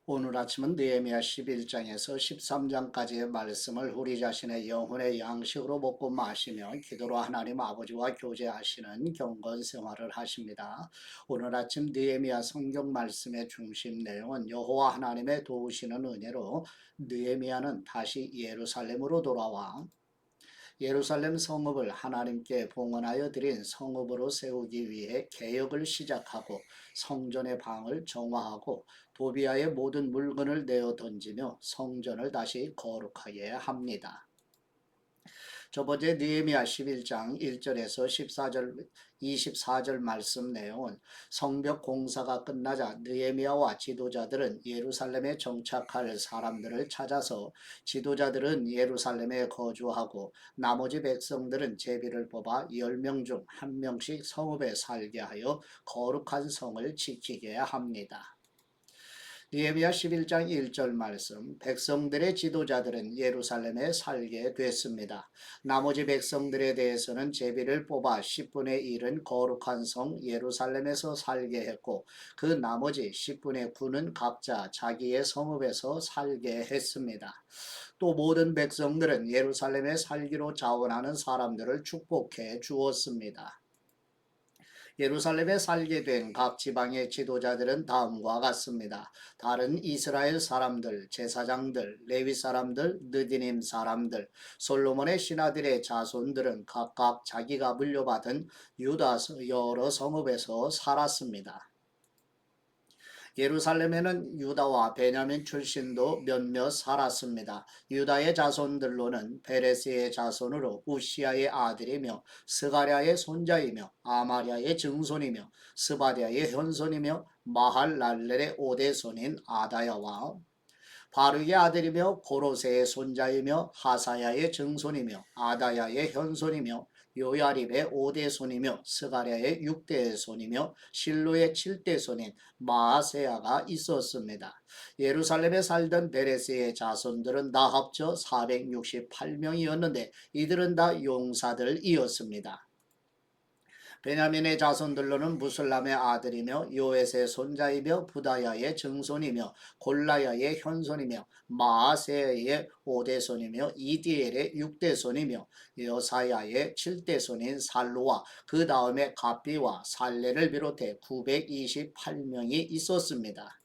오늘 아침은 느헤미야 11장에서 13장까지의 말씀을 우리 자신의 영혼의 양식으로 먹고 마시며 기도로 하나님 아버지와 교제하시는 경건 생활을 하십니다. 오늘 아침 느헤미야 성경 말씀의 중심 내용은 여호와 하나님의 도우시는 은혜로 느헤미야는 다시 예루살렘으로 돌아와 예루살렘 성읍을 하나님께 봉헌하여 드린 성읍으로 세우기 위해 개혁을 시작하고 성전의 방을 정화하고 도비아의 모든 물건을 내어 던지며 성전을 다시 거룩하게 합니다. 저번에 느헤미야 11장 1절에서 14절 24절 말씀 내용은 성벽 공사가 끝나자 느헤미야와 지도자들은 예루살렘에 정착할 사람들을 찾아서 지도자들은 예루살렘에 거주하고 나머지 백성들은 제비를 뽑아 10명 중 1명씩 성읍에 살게 하여 거룩한 성을 지키게 합니다. 느헤미야 11장 1절 말씀, 백성들의 지도자들은 예루살렘에 살게 됐습니다. 나머지 백성들에 대해서는 제비를 뽑아 10분의 1은 거룩한 성 예루살렘에서 살게 했고 그 나머지 10분의 9는 각자 자기의 성읍에서 살게 했습니다. 또 모든 백성들은 예루살렘에 살기로 자원하는 사람들을 축복해 주었습니다. 예루살렘에 살게 된 각 지방의 지도자들은 다음과 같습니다. 다른 이스라엘 사람들, 제사장들, 레위 사람들, 느디님 사람들, 솔로몬의 신하들의 자손들은 각각 자기가 물려받은 유다 여러 성읍에서 살았습니다. 예루살렘에는 유다와 베냐민 출신도 몇몇 살았습니다. 유다의 자손들로는 베레스의 자손으로 우시아의 아들이며 스가랴의 손자이며 아마랴의 증손이며 스바랴의 현손이며 마할랄렐의 오대손인 아다야와 바룩의 아들이며 고로세의 손자이며 하사야의 증손이며 아다야의 현손이며 요야립의 5대 손이며 스가랴의 6대 손이며 실로의 7대 손인 마아세야가 있었습니다. 예루살렘에 살던 베레스의 자손들은 다 합쳐 468명이었는데 이들은 다 용사들이었습니다. 베냐민의 자손들로는 무슬람의 아들이며 요에스의 손자이며 부다야의 증손이며 골라야의 현손이며 마아세의 5대손이며 이디엘의 6대손이며 여사야의 7대손인 살로와 그 다음에 갑비와 살레를 비롯해 928명이 있었습니다.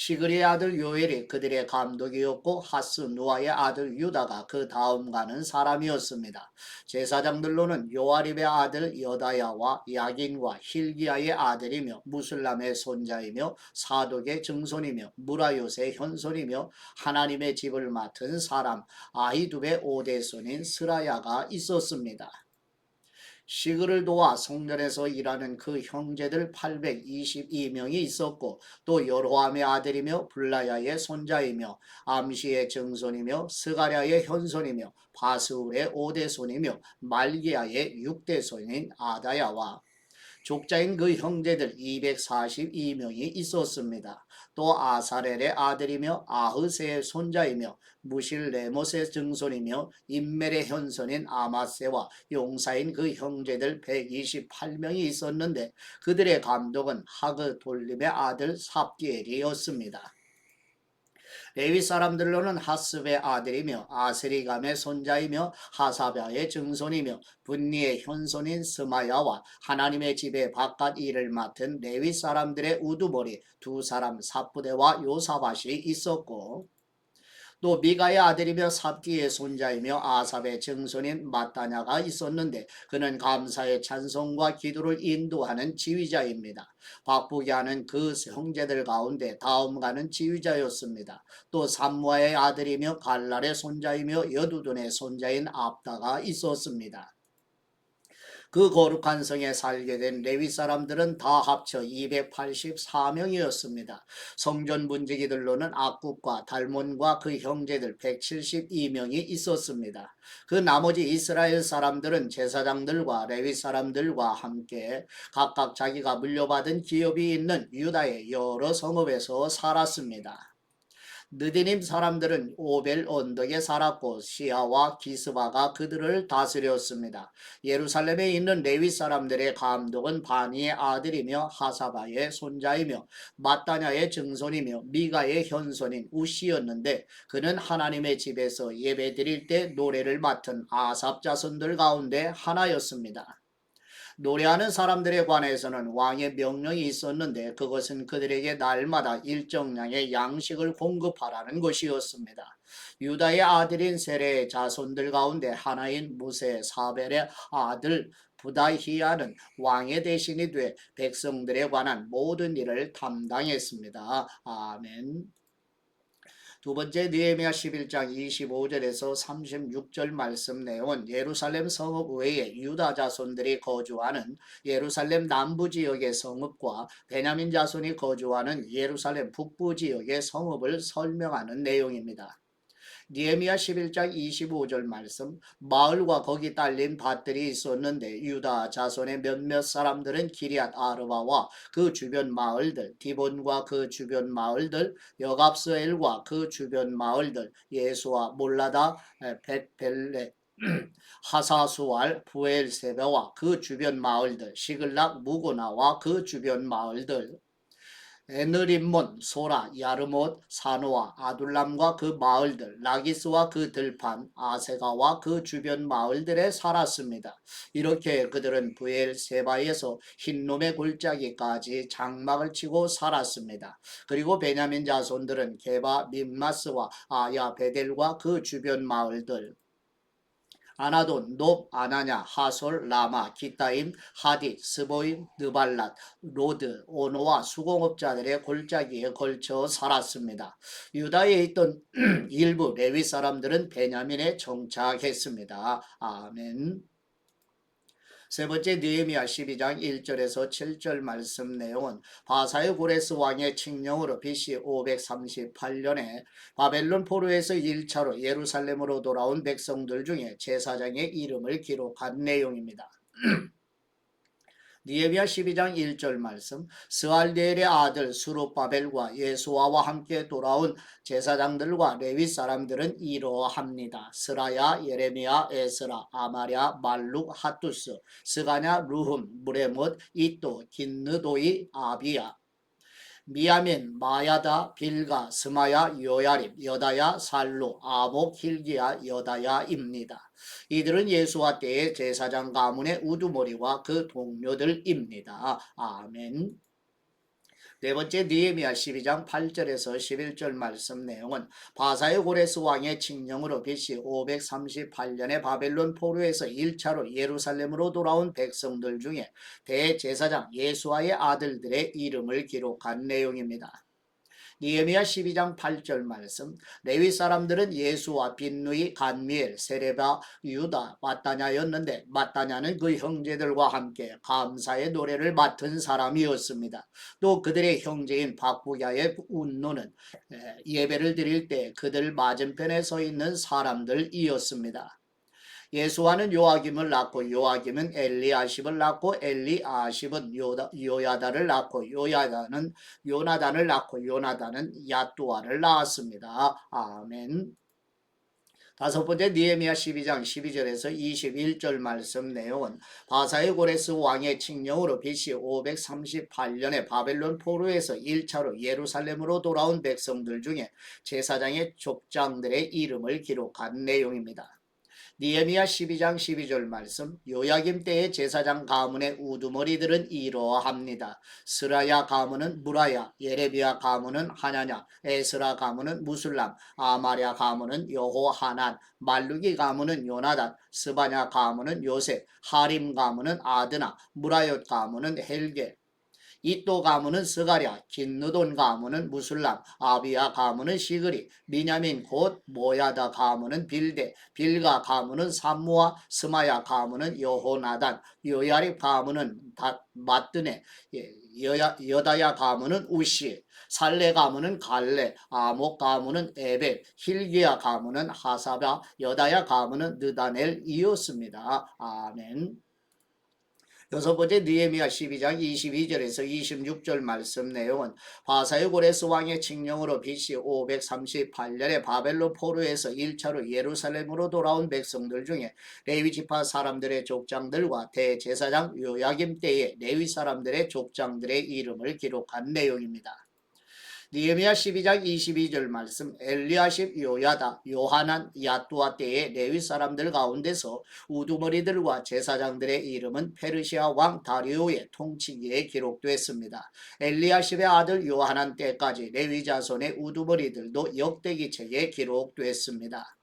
시그리의 아들 요엘이 그들의 감독이었고 하스누아의 아들 유다가 그 다음 가는 사람이었습니다. 제사장들로는 요아립의 아들 여다야와 야긴과 힐기야의 아들이며 무슬람의 손자이며 사독의 증손이며 무라요스의 현손이며 하나님의 집을 맡은 사람 아히두의 5대손인 스라야가 있었습니다. 시그를 도와 성전에서 일하는 그 형제들 822명이 있었고 또 여로함의 아들이며 블라야의 손자이며 암시의 증손이며 스가랴의 현손이며 바스울의 5대손이며 말기야의 6대손인 아다야와 족자인 그 형제들 242명이 있었습니다. 또 아사렐의 아들이며 아흐세의 손자이며 무실레못의 증손이며 인멜의 현손인 아마세와 용사인 그 형제들 128명이 있었는데 그들의 감독은 하그돌림의 아들 삽디엘이었습니다. 레위 사람들로는 하스베의 아들이며 아스리감의 손자이며 하사랴의 증손이며 분니의 현손인 스마야와 하나님의 집의 바깥 일을 맡은 레위 사람들의 우두머리 두 사람 삽부대와 요사밭이 있었고 또 미가의 아들이며 삽디의 손자이며 아삽의 증손인 마따냐가 있었는데 그는 감사의 찬송과 기도를 인도하는 지휘자입니다. 바쁘게 하는 그 형제들 가운데 다음가는 지휘자였습니다. 또 삼무아의 아들이며 갈랄의 손자이며 여두둔의 손자인 압다가 있었습니다. 그 거룩한 성에 살게 된 레위 사람들은 다 합쳐 284명이었습니다. 성전 문지기들로는 악국과 달몬과 그 형제들 172명이 있었습니다. 그 나머지 이스라엘 사람들은 제사장들과 레위 사람들과 함께 각각 자기가 물려받은 기업이 있는 유다의 여러 성읍에서 살았습니다. 느디님 사람들은 오벨 언덕에 살았고 시아와 기스바가 그들을 다스렸습니다. 예루살렘에 있는 레위 사람들의 감독은 바니의 아들이며 하사바의 손자이며 마따냐의 증손이며 미가의 현손인 우시였는데 그는 하나님의 집에서 예배드릴 때 노래를 맡은 아삽 자손들 가운데 하나였습니다. 노래하는 사람들에 관해서는 왕의 명령이 있었는데 그것은 그들에게 날마다 일정량의 양식을 공급하라는 것이었습니다. 유다의 아들인 세레의 자손들 가운데 하나인 무세 사벨의 아들 부다히야는 왕의 대신이 돼 백성들에 관한 모든 일을 담당했습니다. 아멘. 두 번째 느헤미야 11장 25절에서 36절 말씀 내용은 예루살렘 성읍 외에 유다 자손들이 거주하는 예루살렘 남부 지역의 성읍과 베냐민 자손이 거주하는 예루살렘 북부 지역의 성읍을 설명하는 내용입니다. 느헤미야 11장 25절 말씀 마을과 거기 딸린 밭들이 있었는데 유다 자손의 몇몇 사람들은 기럇 아르바와 그 주변 마을들 디본과 그 주변 마을들 여갑스엘과 그 주변 마을들 예수와 몰라다 벳벨레 하사수알 부엘세베와 그 주변 마을들 시글락 무고나와 그 주변 마을들 에느림몬, 소라, 야르못, 사노아, 아둘람과 그 마을들, 라기스와 그 들판, 아세가와 그 주변 마을들에 살았습니다. 이렇게 그들은 브엘세바에서 흰놈의 골짜기까지 장막을 치고 살았습니다. 그리고 베냐민 자손들은 게바, 민마스와 아야, 베델과 그 주변 마을들, 아나돈, 높, 아나냐, 하솔, 라마, 기타임, 하디, 스보임, 느발랏, 로드, 오노와 수공업자들의 골짜기에 걸쳐 살았습니다. 유다에 있던 일부 레위 사람들은 베냐민에 정착했습니다. 아멘. 세 번째 느헤미야 12장 1절에서 7절 말씀 내용은 바사의 고레스 왕의 칙령으로 BC 538년에 바벨론 포로에서 1차로 예루살렘으로 돌아온 백성들 중에 제사장의 이름을 기록한 내용입니다. 느헤미야 12장 1절 말씀 스알디엘의 아들 수룹바벨과 예수아와 함께 돌아온 제사장들과 레위 사람들은 이러합니다. 스라야, 예레미야, 에스라, 아마랴, 말룩, 핫투스, 스가냐, 루흠, 무레못, 이또, 긴느도이, 아비야 미야민, 마야다, 빌가, 스마야, 요야립, 여다야, 살로, 아복, hil기야, 여다야입니다. 이들은 예수와 때의 제사장 가문의 우두머리와 그 동료들입니다. 아멘. 네 번째 느헤미야 12장 8절에서 11절 말씀 내용은 바사의 고레스 왕의 칙령으로 BC 538년에 바벨론 포로에서 1차로 예루살렘으로 돌아온 백성들 중에 대제사장 예수아의 아들들의 이름을 기록한 내용입니다. 느헤미야 12장 8절 말씀 레위 사람들은 예수와 빈누이, 간미엘, 세레바, 유다, 마따냐였는데 마따냐는 그 형제들과 함께 감사의 노래를 맡은 사람이었습니다. 또 그들의 형제인 박부야의 운노는 예배를 드릴 때 그들 맞은편에 서 있는 사람들이었습니다. 예수아는 요아김을 낳고 요아김은 엘리아십을 낳고 엘리아십은 요야다를 낳고 요야다는 요나단을 낳고 요나단은 야뚜아를 낳았습니다. 아멘. 다섯 번째 느헤미야 12장 12절에서 21절 말씀 내용은 바사의 고레스 왕의 칙령으로 BC 538년에 바벨론 포로에서 1차로 예루살렘으로 돌아온 백성들 중에 제사장의 족장들의 이름을 기록한 내용입니다. 느헤미야 12장 12절 말씀 요야김 때의 제사장 가문의 우두머리들은 이러합니다. 스라야 가문은 무라야, 예레비야 가문은 하냐냐, 에스라 가문은 무술람, 아마랴 가문은 여호하난, 말루기 가문은 요나단, 스바냐 가문은 요셉, 하림 가문은 아드나, 무라옅 가문은 헬게, 이또 가문은 스가랴, 긴느돈 가문은 무술람, 아비야 가문은 시그리, 미냐민 곧 모야다 가문은 빌데, 빌가 가문은 삼무아, 스마야 가문은 여호나단, 요야립 가문은 마뜨네, 여다야 가문은 우시, 살레 가문은 갈레, 아목 가문은 에벨, hil기야 가문은 하사바, 여다야 가문은 느다넬이었습니다. 아멘. 여섯 번째 느헤미야 12장 22절에서 26절 말씀 내용은 바사의 고레스 왕의 칙령으로 BC 538년에 바벨론 포로에서 1차로 예루살렘으로 돌아온 백성들 중에 레위 지파 사람들의 족장들과 대제사장 요야김 때의 레위 사람들의 족장들의 이름을 기록한 내용입니다. 느헤미야 12장 22절 말씀 엘리야십 요야다 요하난 야뚜아 때의 레위 사람들 가운데서 우두머리들과 제사장들의 이름은 페르시아 왕 다리오의 통치기에 기록됐습니다. 엘리야십의 아들 요하난 때까지 레위 자손의 우두머리들도 역대기책에 기록됐습니다.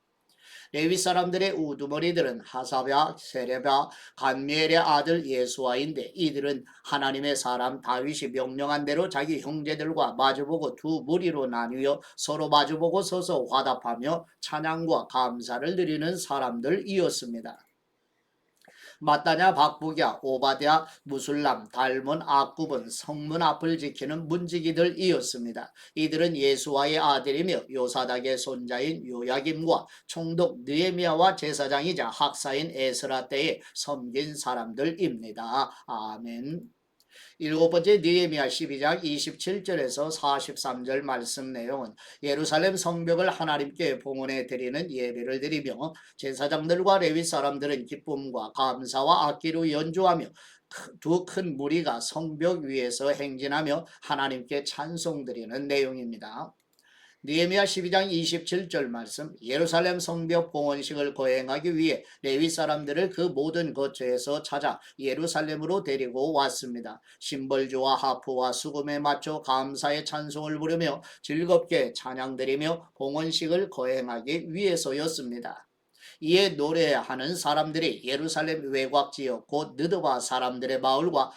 레위 사람들의 우두머리들은 하사랴, 세레랴, 간미엘의 아들 예수아인데 이들은 하나님의 사람 다윗이 명령한 대로 자기 형제들과 마주보고 두 무리로 나뉘어 서로 마주보고 서서 화답하며 찬양과 감사를 드리는 사람들이었습니다. 마따냐, 박부랴, 오바댜, 무술람, 달몬, 악굽은 성문 앞을 지키는 문지기들이었습니다. 이들은 예수와의 아들이며 요사닥의 손자인 요야김과 총독 느헤미야와 제사장이자 학사인 에스라 때에 섬긴 사람들입니다. 아멘. 일곱 번째 느헤미야 12장 27절에서 43절 말씀 내용은 예루살렘 성벽을 하나님께 봉헌해 드리는 예배를 드리며 제사장들과 레위 사람들은 기쁨과 감사와 악기로 연주하며 두 큰 무리가 성벽 위에서 행진하며 하나님께 찬송드리는 내용입니다. 느헤미야 12장 27절 말씀 예루살렘 성벽 봉헌식을 거행하기 위해 레위 사람들을 그 모든 거처에서 찾아 예루살렘으로 데리고 왔습니다. 심벌주와 하프와 수금에 맞춰 감사의 찬송을 부르며 즐겁게 찬양드리며 봉헌식을 거행하기 위해서였습니다. 이에 노래하는 사람들이 예루살렘 외곽지역 곧 느드바 사람들의 마을과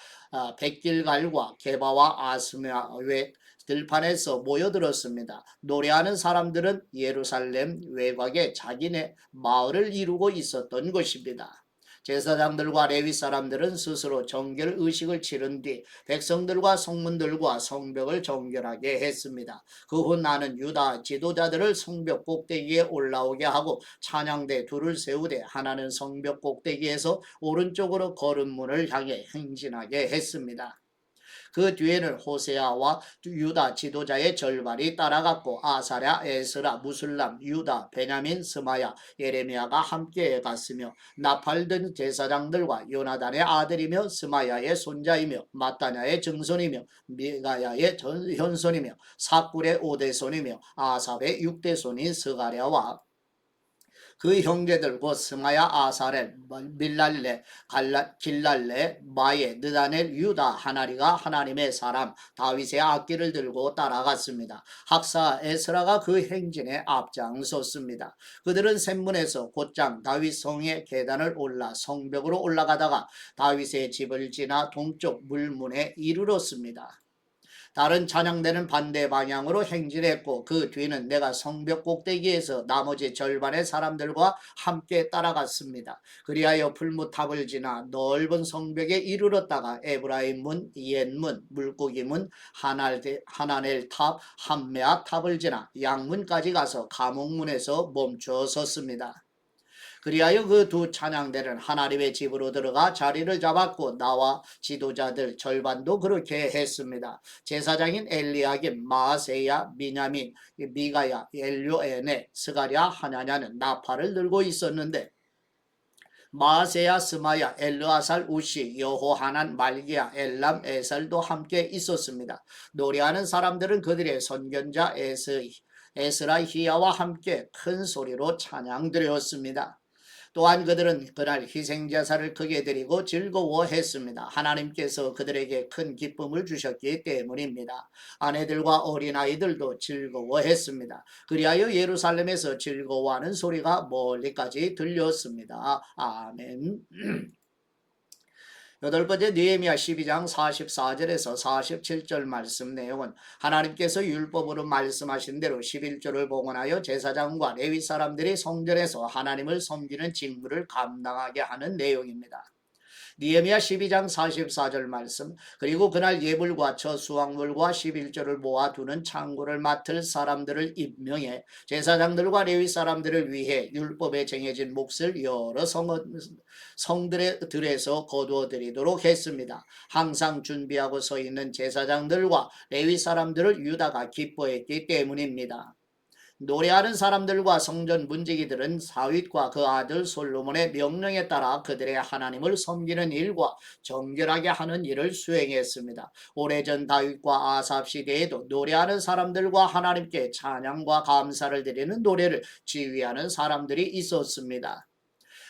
백길갈과 게바와 아스마 외 들판에서 모여들었습니다. 노래하는 사람들은 예루살렘 외곽에 자기네 마을을 이루고 있었던 것입니다. 제사장들과 레위 사람들은 스스로 정결 의식을 치른 뒤 백성들과 성문들과 성벽을 정결하게 했습니다. 그 후 나는 유다 지도자들을 성벽 꼭대기에 올라오게 하고 찬양대 둘을 세우되 하나는 성벽 꼭대기에서 오른쪽으로 걸음문을 향해 행진하게 했습니다. 그 뒤에는 호세아와 유다 지도자의 절반이 따라갔고 아사랴, 에스라, 무술람, 유다, 베냐민, 스마야, 예레미야가 함께 갔으며 나팔든 제사장들과 요나단의 아들이며 스마야의 손자이며 마따냐의 증손이며 미가야의 현손이며 사꿀의 오대손이며 아삽의 육대손인 스가랴와 그 형제들 곧 스마야, 아사렐, 밀랄레, 길랄레, 마예, 느다넬, 유다, 하나리가 하나님의 사람 다윗의 악기를 들고 따라갔습니다. 학사 에스라가 그 행진에 앞장섰습니다. 그들은 샘문에서 곧장 다윗 성의 계단을 올라 성벽으로 올라가다가 다윗의 집을 지나 동쪽 물문에 이르렀습니다. 다른 찬양대는 반대 방향으로 행진했고 그 뒤는 내가 성벽 꼭대기에서 나머지 절반의 사람들과 함께 따라갔습니다. 그리하여 풀무탑을 지나 넓은 성벽에 이르렀다가 에브라임 문, 옛문, 물고기 문, 하나넬 탑, 함메아 탑을 지나 양문까지 가서 감옥문에서 멈춰 섰습니다. 그리하여 그 두 찬양대는 하나님의 집으로 들어가 자리를 잡았고 나와 지도자들 절반도 그렇게 했습니다. 제사장인 엘리야김, 마아세야, 미냐민, 미가야, 엘료에네, 스가랴, 하냐냐는 나팔을 들고 있었는데 마아세야, 스마야, 엘르아살, 우시, 여호하난, 말기야, 엘람, 에살도 함께 있었습니다. 노래하는 사람들은 그들의 선견자 에스라 히야와 함께 큰 소리로 찬양드렸습니다. 또한 그들은 그날 희생제사를 크게 드리고 즐거워했습니다. 하나님께서 그들에게 큰 기쁨을 주셨기 때문입니다. 아내들과 어린아이들도 즐거워했습니다. 그리하여 예루살렘에서 즐거워하는 소리가 멀리까지 들렸습니다. 아멘. 여덟 번째 느헤미야 12장 44절에서 47절 말씀 내용은 하나님께서 율법으로 말씀하신 대로 11조를 봉헌하여 제사장과 레위 사람들이 성전에서 하나님을 섬기는 직무를 감당하게 하는 내용입니다. 느헤미야 12장 44절 말씀. 그리고 그날 예물과 저수확물과 11조를 모아두는 창고를 맡을 사람들을 임명해 제사장들과 레위 사람들을 위해 율법에 정해진 몫을 여러 성들에서 거두어 드리도록 했습니다. 항상 준비하고 서 있는 제사장들과 레위 사람들을 유다가 기뻐했기 때문입니다. 노래하는 사람들과 성전 문지기들은 다윗과 그 아들 솔로몬의 명령에 따라 그들의 하나님을 섬기는 일과 정결하게 하는 일을 수행했습니다. 오래전 다윗과 아삽 시대에도 노래하는 사람들과 하나님께 찬양과 감사를 드리는 노래를 지휘하는 사람들이 있었습니다.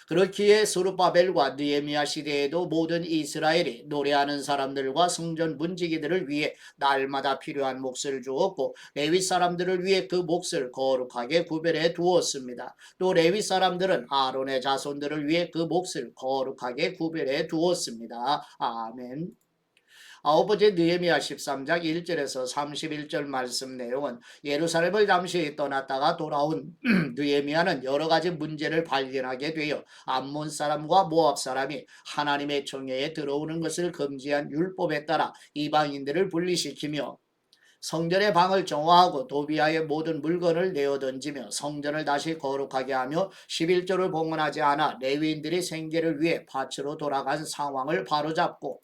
그렇기에 스룹바벨과 느헤미야 시대에도 모든 이스라엘이 노래하는 사람들과 성전 문지기들을 위해 날마다 필요한 몫을 주었고 레위 사람들을 위해 그 몫을 거룩하게 구별해 두었습니다. 또 레위 사람들은 아론의 자손들을 위해 그 몫을 거룩하게 구별해 두었습니다. 아멘. 아홉 번째 느헤미야 13장 1절에서 31절 말씀 내용은 예루살렘을 잠시 떠났다가 돌아온 느헤미야는 여러 가지 문제를 발견하게 되어 암몬 사람과 모압 사람이 하나님의 정예에 들어오는 것을 금지한 율법에 따라 이방인들을 분리시키며 성전의 방을 정화하고 도비아의 모든 물건을 내어 던지며 성전을 다시 거룩하게 하며 11조를 봉헌하지 않아 레위인들이 생계를 위해 밭으로 돌아간 상황을 바로잡고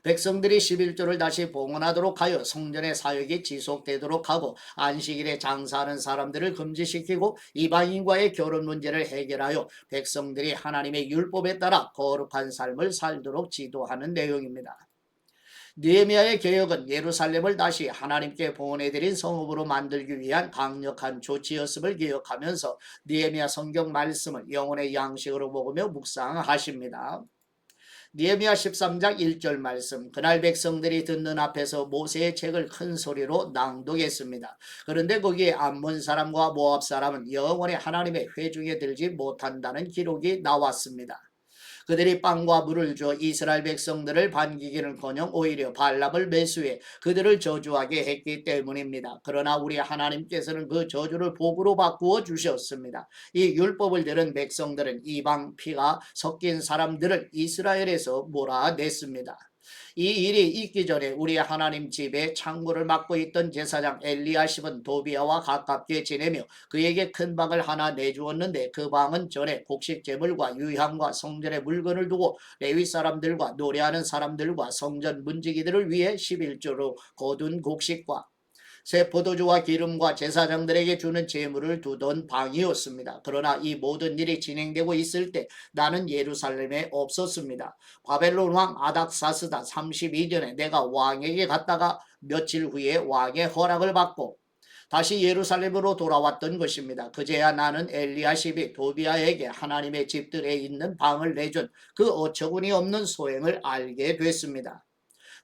백성들이 11조를 다시 봉헌하도록 하여 성전의 사역이 지속되도록 하고 안식일에 장사하는 사람들을 금지시키고 이방인과의 결혼 문제를 해결하여 백성들이 하나님의 율법에 따라 거룩한 삶을 살도록 지도하는 내용입니다. 느헤미야의 개혁은 예루살렘을 다시 하나님께 봉헌해드린 성읍으로 만들기 위한 강력한 조치였음을 기억하면서 느헤미야 성경 말씀을 영혼의 양식으로 먹으며 묵상하십니다. 느헤미야 13장 1절 말씀. 그날 백성들이 듣는 앞에서 모세의 책을 큰 소리로 낭독했습니다. 그런데 거기에 암몬 사람과 모압 사람은 영원히 하나님의 회중에 들지 못한다는 기록이 나왔습니다. 그들이 빵과 물을 줘 이스라엘 백성들을 반기기는커녕 오히려 발람을 매수해 그들을 저주하게 했기 때문입니다. 그러나 우리 하나님께서는 그 저주를 복으로 바꾸어 주셨습니다. 이 율법을 들은 백성들은 이방 피가 섞인 사람들을 이스라엘에서 몰아냈습니다. 이 일이 있기 전에 우리 하나님 집에 창고를 맡고 있던 제사장 엘리야십은 도비아와 가깝게 지내며 그에게 큰 방을 하나 내주었는데 그 방은 전에 곡식 제물과 유향과 성전의 물건을 두고 레위 사람들과 노래하는 사람들과 성전 문지기들을 위해 11조로 거둔 곡식과 새 포도주와 기름과 제사장들에게 주는 제물을 두던 방이었습니다. 그러나 이 모든 일이 진행되고 있을 때 나는 예루살렘에 없었습니다. 바벨론 왕 아닥사스다 32년에 내가 왕에게 갔다가 며칠 후에 왕의 허락을 받고 다시 예루살렘으로 돌아왔던 것입니다. 그제야 나는 엘리야십이 도비아에게 하나님의 집들에 있는 방을 내준 그 어처구니 없는 소행을 알게 됐습니다.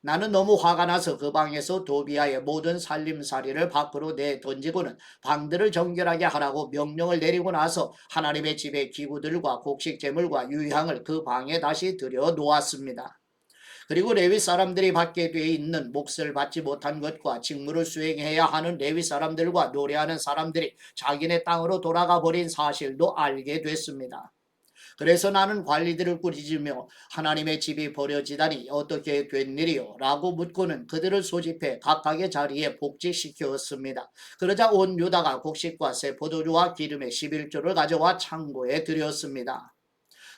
나는 너무 화가 나서 그 방에서 도비아의 모든 살림살이를 밖으로 내던지고는 방들을 정결하게 하라고 명령을 내리고 나서 하나님의 집의 기구들과 곡식재물과 유향을 그 방에 다시 들여 놓았습니다. 그리고 레위 사람들이 받게 돼 있는 몫을 받지 못한 것과 직무를 수행해야 하는 레위 사람들과 노래하는 사람들이 자기네 땅으로 돌아가 버린 사실도 알게 됐습니다. 그래서 나는 관리들을 꾸짖으며 하나님의 집이 버려지다니 어떻게 된 일이요? 라고 묻고는 그들을 소집해 각각의 자리에 복직시켰습니다. 그러자 온 유다가 곡식과 새 포도주와 기름의 11조를 가져와 창고에 들였습니다.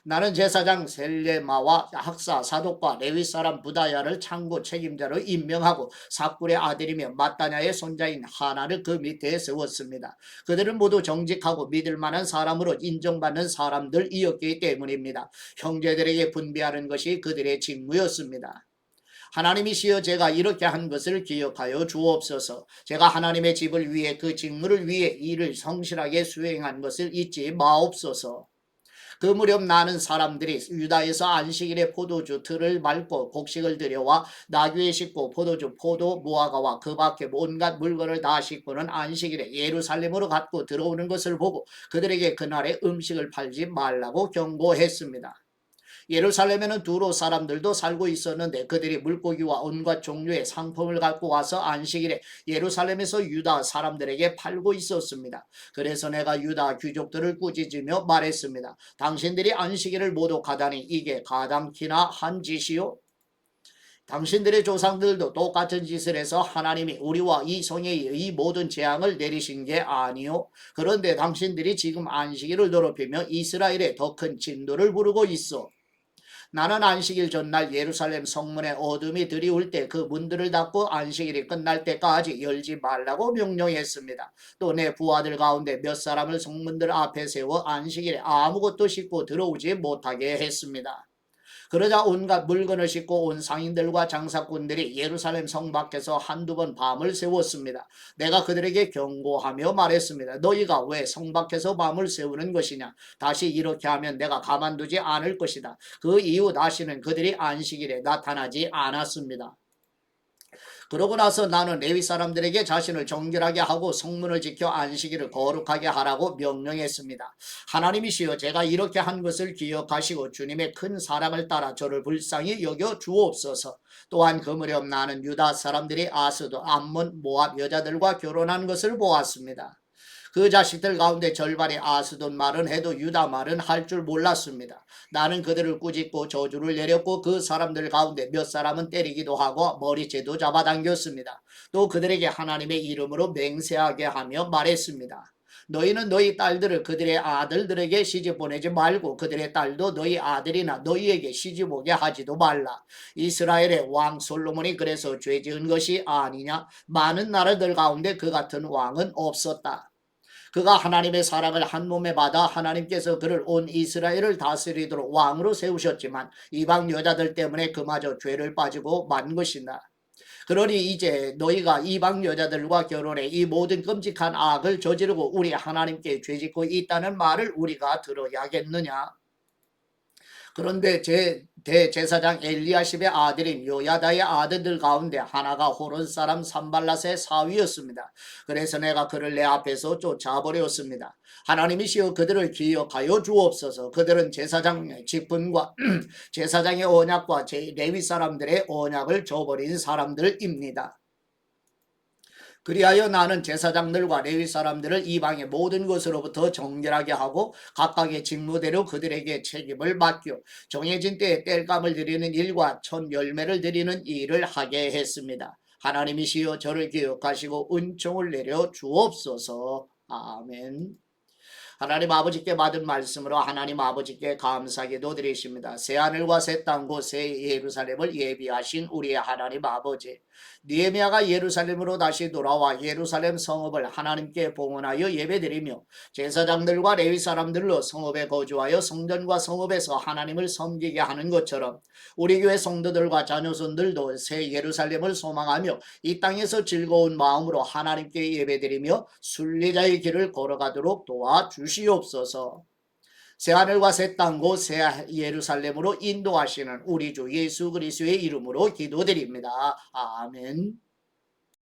나는 제사장 셀레마와 학사 사독과 레위 사람 부다야를 창고 책임자로 임명하고 사꿀의 아들이며 마따냐의 손자인 하나를 그 밑에 세웠습니다. 그들은 모두 정직하고 믿을 만한 사람으로 인정받는 사람들이었기 때문입니다. 형제들에게 분배하는 것이 그들의 직무였습니다. 하나님이시여 제가 이렇게 한 것을 기억하여 주옵소서. 제가 하나님의 집을 위해 그 직무를 위해 일을 성실하게 수행한 것을 잊지 마옵소서. 그 무렵 나는 사람들이 유다에서 안식일에 포도주 틀을 밟고 곡식을 들여와 나귀에 싣고 포도주 포도 무화과와 그 밖에 온갖 물건을 다 싣고는 안식일에 예루살렘으로 갖고 들어오는 것을 보고 그들에게 그날에 음식을 팔지 말라고 경고했습니다. 예루살렘에는 두로 사람들도 살고 있었는데 그들이 물고기와 온갖 종류의 상품을 갖고 와서 안식일에 예루살렘에서 유다 사람들에게 팔고 있었습니다. 그래서 내가 유다 귀족들을 꾸짖으며 말했습니다. 당신들이 안식일을 모독하다니 이게 가당키나 한 짓이요? 당신들의 조상들도 똑같은 짓을 해서 하나님이 우리와 이 성에 이 모든 재앙을 내리신 게 아니요. 그런데 당신들이 지금 안식일을 더럽히며 이스라엘에 더 큰 진도를 부르고 있어. 나는 안식일 전날 예루살렘 성문에 어둠이 들이올 때 그 문들을 닫고 안식일이 끝날 때까지 열지 말라고 명령했습니다. 또 내 부하들 가운데 몇 사람을 성문들 앞에 세워 안식일에 아무것도 싣고 들어오지 못하게 했습니다. 그러자 온갖 물건을 싣고 온 상인들과 장사꾼들이 예루살렘 성 밖에서 한두 번 밤을 새웠습니다. 내가 그들에게 경고하며 말했습니다. 너희가 왜 성 밖에서 밤을 새우는 것이냐? 다시 이렇게 하면 내가 가만두지 않을 것이다. 그 이후 다시는 그들이 안식일에 나타나지 않았습니다. 그러고 나서 나는 레위 사람들에게 자신을 정결하게 하고 성문을 지켜 안식일을 거룩하게 하라고 명령했습니다. 하나님이시여 제가 이렇게 한 것을 기억하시고 주님의 큰 사랑을 따라 저를 불쌍히 여겨 주옵소서. 또한 그 무렵 나는 유다 사람들이 아스도 암몬 모압 여자들과 결혼한 것을 보았습니다. 그 자식들 가운데 절반이 아스돈 말은 해도 유다 말은 할 줄 몰랐습니다. 나는 그들을 꾸짖고 저주를 내렸고 그 사람들 가운데 몇 사람은 때리기도 하고 머리채도 잡아당겼습니다. 또 그들에게 하나님의 이름으로 맹세하게 하며 말했습니다. 너희는 너희 딸들을 그들의 아들들에게 시집 보내지 말고 그들의 딸도 너희 아들이나 너희에게 시집 오게 하지도 말라. 이스라엘의 왕 솔로몬이 그래서 죄 지은 것이 아니냐? 많은 나라들 가운데 그 같은 왕은 없었다. 그가 하나님의 사랑을 한 몸에 받아 하나님께서 그를 온 이스라엘을 다스리도록 왕으로 세우셨지만 이방 여자들 때문에 그마저 죄를 빠지고 만 것이다. 그러니 이제 너희가 이방 여자들과 결혼해 이 모든 끔찍한 악을 저지르고 우리 하나님께 죄짓고 있다는 말을 우리가 들어야겠느냐? 그런데 대제사장 엘리야십의 아들인 요야다의 아들들 가운데 하나가 호론 사람 산발랏의 사위였습니다. 그래서 내가 그를 내 앞에서 쫓아버렸습니다. 하나님이시여 그들을 기억하여 주옵소서. 그들은 제사장의 직분과 제사장의 언약과 레위 사람들의 언약을 저버린 사람들입니다. 그리하여 나는 제사장들과 레위 사람들을 이방의 모든 것으로부터 정결하게 하고 각각의 직무대로 그들에게 책임을 맡겨 정해진 때에 땔감을 드리는 일과 첫 열매를 드리는 일을 하게 했습니다. 하나님이시여 저를 기억하시고 은총을 내려 주옵소서. 아멘. 하나님 아버지께 받은 말씀으로 하나님 아버지께 감사기도 드리십니다. 새하늘과 새 땅과 새 예루살렘을 예비하신 우리의 하나님 아버지, 느헤미야가 예루살렘으로 다시 돌아와 예루살렘 성읍을 하나님께 봉헌하여 예배드리며 제사장들과 레위 사람들로 성읍에 거주하여 성전과 성읍에서 하나님을 섬기게 하는 것처럼 우리 교회 성도들과 자녀손들도 새 예루살렘을 소망하며 이 땅에서 즐거운 마음으로 하나님께 예배드리며 순례자의 길을 걸어가도록 도와주시옵소서. 새하늘과 새 땅고 새 예루살렘으로 인도하시는 우리 주 예수 그리스도의 이름으로 기도드립니다. 아멘.